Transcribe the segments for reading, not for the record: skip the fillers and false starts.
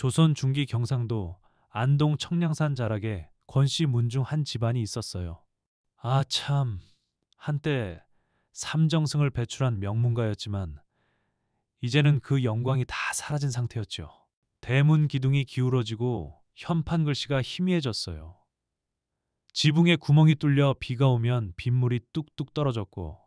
조선 중기 경상도 안동 청량산 자락에 권씨 문중 한 집안이 있었어요. 아 참, 한때 삼정승을 배출한 명문가였지만 이제는 그 영광이 다 사라진 상태였죠. 대문 기둥이 기울어지고 현판 글씨가 희미해졌어요. 지붕에 구멍이 뚫려 비가 오면 빗물이 뚝뚝 떨어졌고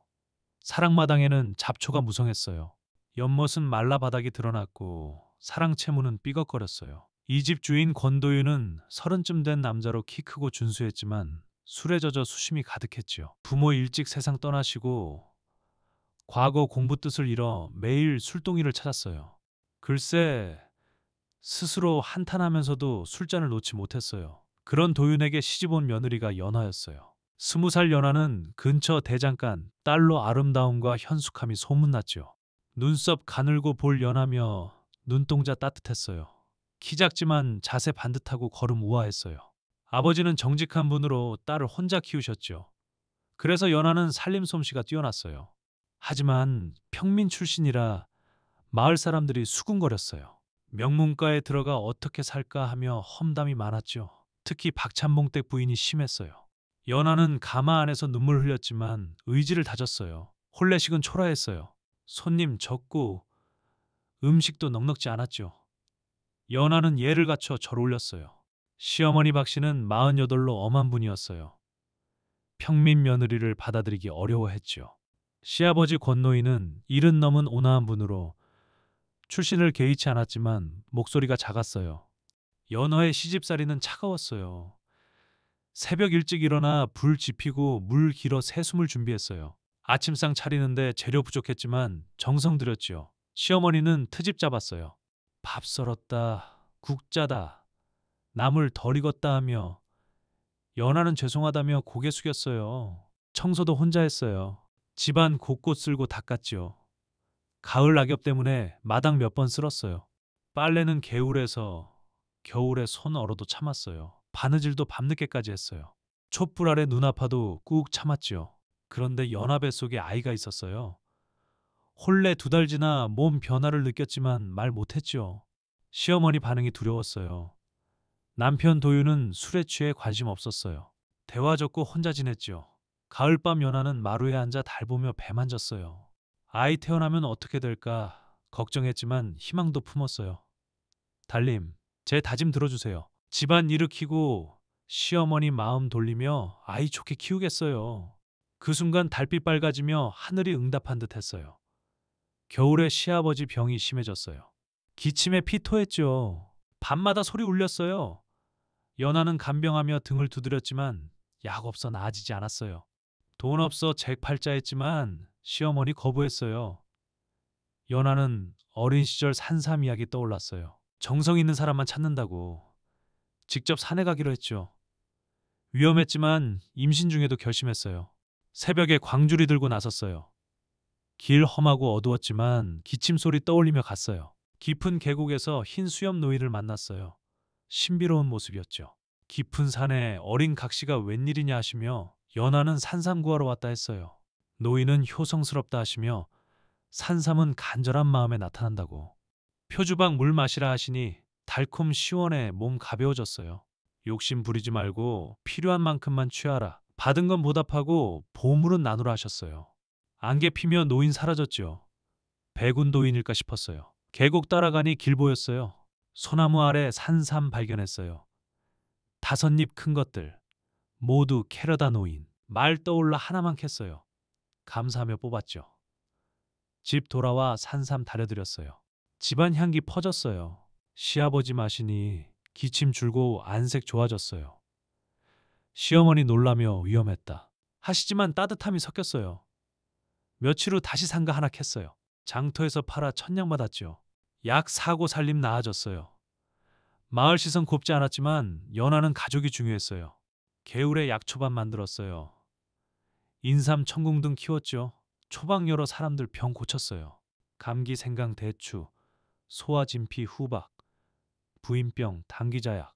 사랑마당에는 잡초가 무성했어요. 연못은 말라 바닥이 드러났고 사랑채무는 삐걱거렸어요. 이 집 주인 권도윤은 30쯤 된 남자로 키 크고 준수했지만 술에 젖어 수심이 가득했지요. 부모 일찍 세상 떠나시고 과거 공부 뜻을 잃어 매일 술동이를 찾았어요. 글쎄 스스로 한탄하면서도 술잔을 놓지 못했어요. 그런 도윤에게 시집온 며느리가 연화였어요. 20살 연하는 근처 대장간 딸로 아름다움과 현숙함이 소문났죠. 눈썹 가늘고 볼 연하며 눈동자 따뜻했어요. 키 작지만 자세 반듯하고 걸음 우아했어요. 아버지는 정직한 분으로 딸을 혼자 키우셨죠. 그래서 연하는 살림 솜씨가 뛰어났어요. 하지만 평민 출신이라 마을 사람들이 수군거렸어요. 명문가에 들어가 어떻게 살까 하며 험담이 많았죠. 특히 박찬봉댁 부인이 심했어요. 연하는 가마 안에서 눈물 흘렸지만 의지를 다졌어요. 혼례식은 초라했어요. 손님 적고 음식도 넉넉지 않았죠. 연하는 예를 갖춰 절 올렸어요. 시어머니 박씨는 48로 엄한 분이었어요. 평민 며느리를 받아들이기 어려워했죠. 시아버지 권노인은 70 넘은 온화한 분으로 출신을 개의치 않았지만 목소리가 작았어요. 연하의 시집살이는 차가웠어요. 새벽 일찍 일어나 불 지피고 물 길어 새숨을 준비했어요. 아침상 차리는데 재료 부족했지만 정성 들였지요. 시어머니는 트집 잡았어요. 밥 썰었다, 국 짜다, 나물 덜 익었다 하며 연하는 죄송하다며 고개 숙였어요. 청소도 혼자 했어요. 집안 곳곳 쓸고 닦았지요. 가을 낙엽 때문에 마당 몇 번 쓸었어요. 빨래는 개울에서 겨울에 손 얼어도 참았어요. 바느질도 밤늦게까지 했어요. 촛불 아래 눈 아파도 꾹 참았지요. 그런데 연하 뱃속에 아이가 있었어요. 혼례 2달 지나 몸 변화를 느꼈지만 말 못했지요. 시어머니 반응이 두려웠어요. 남편 도윤은 술에 취해 관심 없었어요. 대화 적고 혼자 지냈지요. 가을밤 연하는 마루에 앉아 달 보며 배 만졌어요. 아이 태어나면 어떻게 될까 걱정했지만 희망도 품었어요. 달님, 제 다짐 들어주세요. 집안 일으키고 시어머니 마음 돌리며 아이 좋게 키우겠어요. 그 순간 달빛 빨가지며 하늘이 응답한 듯 했어요. 겨울에 시아버지 병이 심해졌어요. 기침에 피토했죠. 밤마다 소리 울렸어요. 연하는 간병하며 등을 두드렸지만 약 없어 나아지지 않았어요. 돈 없어 잭팔자했지만 시어머니 거부했어요. 연하는 어린 시절 산삼 이야기 떠올랐어요. 정성 있는 사람만 찾는다고. 직접 산에 가기로 했죠. 위험했지만 임신 중에도 결심했어요. 새벽에 광주리 들고 나섰어요. 길 험하고 어두웠지만 기침 소리 떠올리며 갔어요. 깊은 계곡에서 흰 수염 노인을 만났어요. 신비로운 모습이었죠. 깊은 산에 어린 각시가 웬일이냐 하시며 연하는 산삼 구하러 왔다 했어요. 노인은 효성스럽다 하시며 산삼은 간절한 마음에 나타난다고. 표주박 물 마시라 하시니 달콤 시원해 몸 가벼워졌어요. 욕심 부리지 말고 필요한 만큼만 취하라. 받은 건 보답하고 보물은 나누라 하셨어요. 안개 피며 노인 사라졌죠. 백운도인일까 싶었어요. 계곡 따라가니 길 보였어요. 소나무 아래 산삼 발견했어요. 5입 큰 것들. 모두 캐러다 노인. 말 떠올라 하나만 캤어요. 감사하며 뽑았죠. 집 돌아와 산삼 다려드렸어요. 집안 향기 퍼졌어요. 시아버지 마시니 기침 줄고 안색 좋아졌어요. 시어머니 놀라며 위험했다 하시지만 따뜻함이 섞였어요. 며칠 후 다시 상가 하나 캤어요. 장터에서 팔아 천냥 받았죠. 약 사고 살림 나아졌어요. 마을 시선 곱지 않았지만 연하는 가족이 중요했어요. 개울에 약초밥 만들었어요. 인삼, 청궁 등 키웠죠. 초박 여러 사람들 병 고쳤어요. 감기, 생강, 대추, 소화, 진피, 후박, 부인병, 당기자약.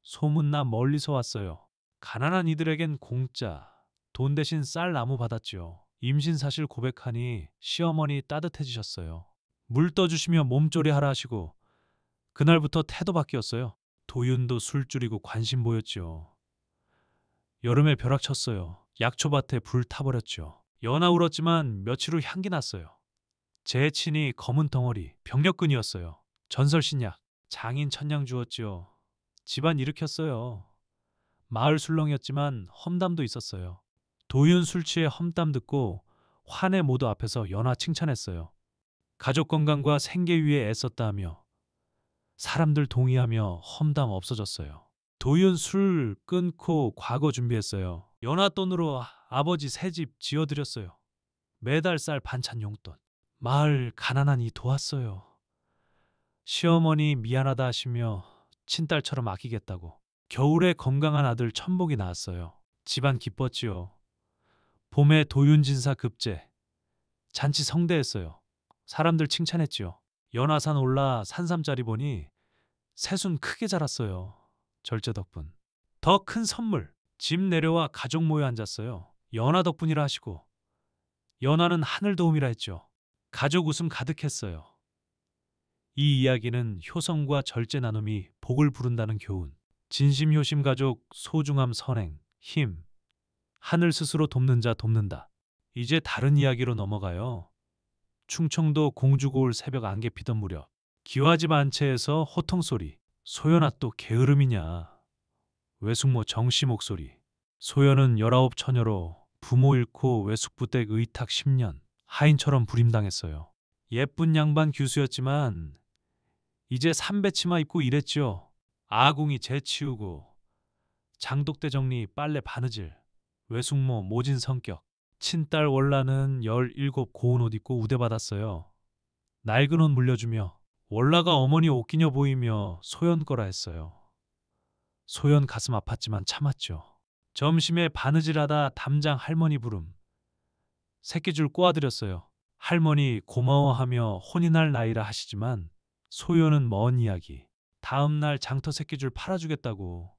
소문나 멀리서 왔어요. 가난한 이들에겐 공짜, 돈 대신 쌀 나무 받았지요. 임신 사실 고백하니 시어머니 따뜻해지셨어요. 물 떠주시며 몸조리 하라 하시고 그날부터 태도 바뀌었어요. 도윤도 술 줄이고 관심 보였지요. 여름에 벼락쳤어요. 약초밭에 불 타버렸죠. 연하 울었지만 며칠 후 향기 났어요. 제 친이 검은 덩어리, 병력근이었어요. 전설신약, 장인 천냥 주었지요. 집안 일으켰어요. 마을 술렁이었지만 험담도 있었어요. 도윤 술 취해 험담 듣고 환해 모두 앞에서 연하 칭찬했어요. 가족 건강과 생계 위해 애썼다 하며 사람들 동의하며 험담 없어졌어요. 도윤 술 끊고 과거 준비했어요. 연하 돈으로 아버지 새 집 지어드렸어요. 매달 쌀 반찬 용돈. 마을 가난하니 도왔어요. 시어머니 미안하다 하시며 친딸처럼 아끼겠다고. 겨울에 건강한 아들 천복이 낳았어요. 집안 기뻤지요. 봄에 도윤진사 급제, 잔치 성대했어요. 사람들 칭찬했지요. 연화산 올라 산삼짜리 보니 새순 크게 자랐어요. 절제 덕분. 더 큰 선물. 집 내려와 가족 모여 앉았어요. 연화 덕분이라 하시고 연화는 하늘 도움이라 했죠. 가족 웃음 가득했어요. 이 이야기는 효성과 절제 나눔이 복을 부른다는 교훈. 진심 효심 가족 소중함 선행 힘. 하늘 스스로 돕는 자 돕는다. 이제 다른 이야기로 넘어가요. 충청도 공주고을 새벽 안개 피던 무렵 기와집 안채에서 호통소리. 소연아 또 게으름이냐. 외숙모 정씨 목소리. 소연은 19 처녀로 부모 잃고 외숙부댁 의탁 10년 하인처럼 부림당했어요. 예쁜 양반 규수였지만 이제 삼배치마 입고 일했죠. 아궁이 재치우고 장독대 정리 빨래 바느질. 외숙모 모진 성격. 친딸 월라는 17 고운 옷 입고 우대받았어요. 낡은 옷 물려주며 월라가 어머니 옷기녀 보이며 소연 거라 했어요. 소연 가슴 아팠지만 참았죠. 점심에 바느질하다 담장 할머니 부름. 새끼줄 꼬아드렸어요. 할머니 고마워하며 혼이 날 나이라 하시지만 소연은 먼 이야기. 다음 날 장터 새끼줄 팔아주겠다고.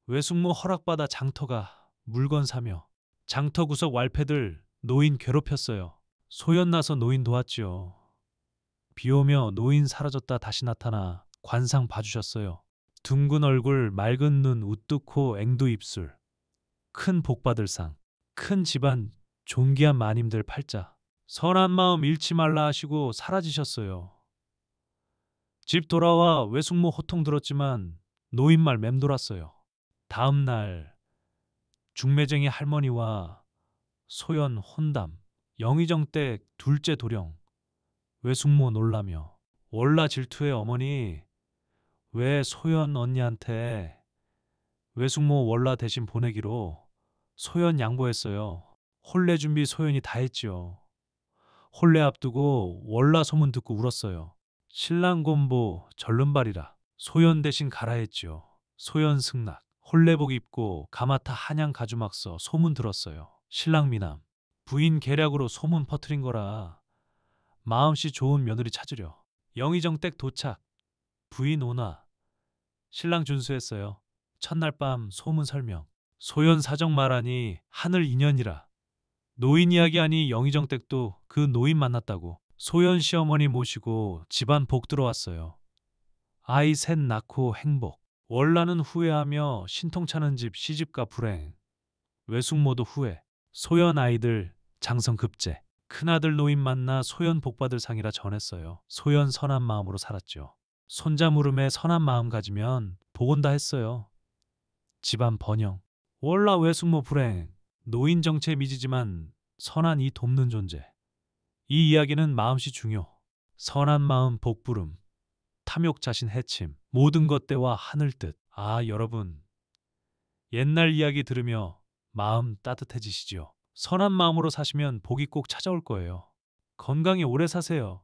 외숙모 허락받아 장터가 물건 사며 장터 구석 왈패들 노인 괴롭혔어요. 소연 나서 노인 도왔지요. 비 오며 노인 사라졌다 다시 나타나 관상 봐주셨어요. 둥근 얼굴, 맑은 눈, 우뚝 코, 앵두 입술. 큰 복받을 상. 큰 집안, 존귀한 마님들 팔자. 선한 마음 잃지 말라 하시고 사라지셨어요. 집 돌아와 외숙모 호통 들었지만 노인 말 맴돌았어요. 다음 날 중매쟁이 할머니와 소연 혼담. 영의정 댁 둘째 도령. 외숙모 놀라며 월라 질투의 어머니 왜 소연 언니한테 외숙모 월라 대신 보내기로 소연 양보했어요. 혼례 준비 소연이 다 했지요. 혼례 앞두고 월라 소문 듣고 울었어요. 신랑 곤보 절름발이라 소연 대신 가라 했지요. 소연 승낙. 혼례복 입고 가마타 한양 가주막 써 소문 들었어요. 신랑 미남. 부인 계략으로 소문 퍼뜨린 거라 마음씨 좋은 며느리 찾으려. 영의정 댁 도착. 부인 오나. 신랑 준수했어요. 첫날 밤 소문 설명. 소연 사정 말하니 하늘 인연이라. 노인 이야기하니 영의정 댁도 그 노인 만났다고. 소연 시어머니 모시고 집안 복 들어왔어요. 아이 셋 낳고 행복. 월라는 후회하며 신통차는 집 시집가 불행. 외숙모도 후회. 소연 아이들 장성 급제. 큰아들 노인 만나 소연 복받을 상이라 전했어요. 소연 선한 마음으로 살았죠. 손자 물음에 선한 마음 가지면 복 온다 했어요. 집안 번영. 월라 외숙모 불행. 노인 정체 미지지만 선한 이 돕는 존재. 이 이야기는 마음씨 중요. 선한 마음 복부름. 탐욕 자신 해침. 모든 것 때와 하늘 뜻. 아 여러분. 옛날 이야기 들으며 마음 따뜻해지시지요. 선한 마음으로 사시면 복이 꼭 찾아올 거예요. 건강히 오래 사세요.